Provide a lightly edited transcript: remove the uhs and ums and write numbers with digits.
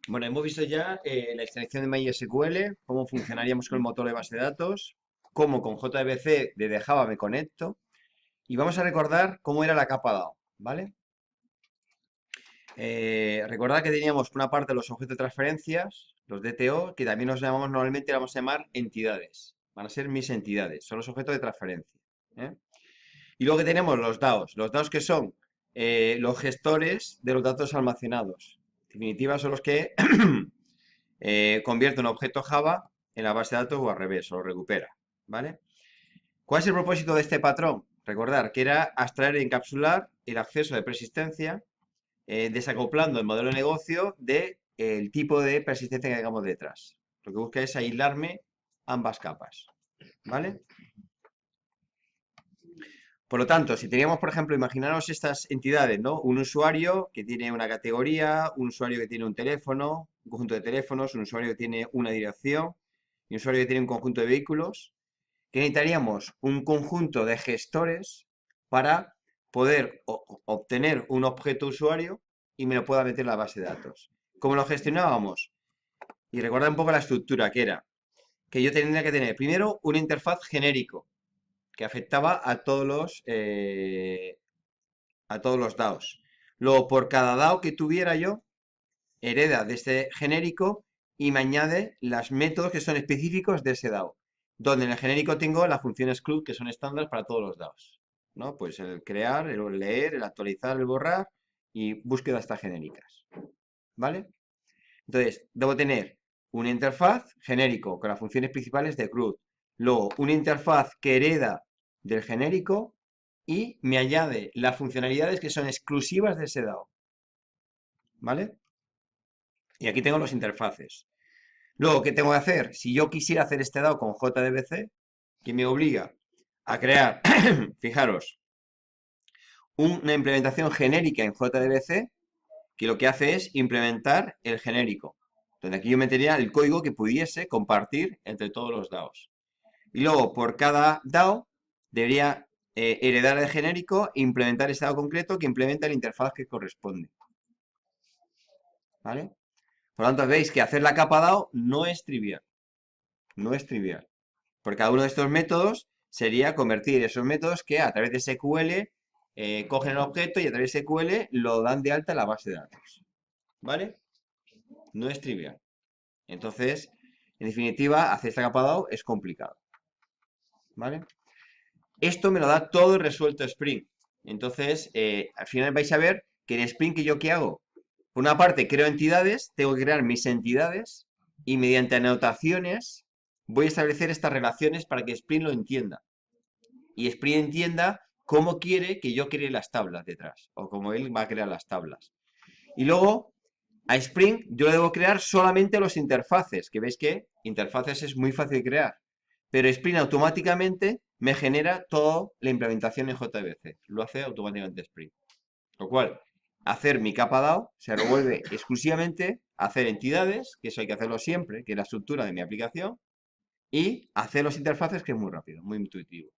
Bueno, hemos visto ya la extracción de MySQL, cómo funcionaríamos con el motor de base de datos, cómo con JDBC desde Java me conecto, y vamos a recordar cómo era la capa DAO, ¿vale? Recordad que teníamos por una parte los objetos de transferencias, los DTO, que también los llamamos normalmente, vamos a llamar entidades. Van a ser mis entidades, son los objetos de transferencia. ¿Eh? Y luego que tenemos los DAOs que son los gestores de los datos almacenados. En definitiva, son los que convierte un objeto Java en la base de datos o al revés, o lo recupera, ¿vale? ¿Cuál es el propósito de este patrón? Recordar que era abstraer e encapsular el acceso de persistencia, desacoplando el modelo de negocio del tipo de persistencia que tengamos detrás. Lo que busca es aislarme ambas capas, ¿vale? Por lo tanto, si teníamos, por ejemplo, imaginaros estas entidades, ¿no? Un usuario que tiene una categoría, un usuario que tiene un teléfono, un conjunto de teléfonos, un usuario que tiene una dirección y un usuario que tiene un conjunto de vehículos, que necesitaríamos un conjunto de gestores para poder obtener un objeto usuario y me lo pueda meter en la base de datos. ¿Cómo lo gestionábamos? Y recordad un poco la estructura que era, que yo tendría que tener primero una interfaz genérico que afectaba a todos los DAOs. Luego, por cada DAO que tuviera yo, hereda de este genérico y me añade los métodos que son específicos de ese DAO. Donde en el genérico tengo las funciones CLUD que son estándar para todos los DAOs. ¿No? Pues el crear, el leer, el actualizar, el borrar y búsqueda estas genéricas. ¿Vale? Entonces, debo tener una interfaz genérico con las funciones principales de CRUD. Luego, una interfaz que hereda del genérico y me añade las funcionalidades que son exclusivas de ese DAO. ¿Vale? Y aquí tengo los interfaces. Luego, ¿qué tengo que hacer? Si yo quisiera hacer este DAO con JDBC, que me obliga a crear, fijaros, una implementación genérica en JDBC, que lo que hace es implementar el genérico. Donde aquí yo metería el código que pudiese compartir entre todos los DAOs. Y luego, por cada DAO, debería heredar el genérico e implementar ese DAO concreto que implementa la interfaz que corresponde. ¿Vale? Por lo tanto, veis que hacer la capa DAO no es trivial. No es trivial. Porque cada uno de estos métodos sería convertir esos métodos que a través de SQL cogen el objeto y a través de SQL lo dan de alta en la base de datos. ¿Vale? No es trivial. Entonces, en definitiva, hacer esta capa DAO es complicado. ¿Vale? Esto me lo da todo resuelto Spring. Entonces, al final vais a ver que en Spring, ¿qué hago? Por una parte, creo entidades, tengo que crear mis entidades y mediante anotaciones voy a establecer estas relaciones para que Spring lo entienda. Y Spring entienda cómo quiere que yo cree las tablas detrás, o cómo él va a crear las tablas. Y luego, a Spring yo le debo crear solamente los interfaces, que veis que interfaces es muy fácil de crear. Pero Spring automáticamente me genera toda la implementación en JDBC. Lo hace automáticamente Spring. Lo cual, hacer mi capa DAO se revuelve exclusivamente a hacer entidades, que eso hay que hacerlo siempre, que es la estructura de mi aplicación, y hacer los interfaces, que es muy rápido, muy intuitivo.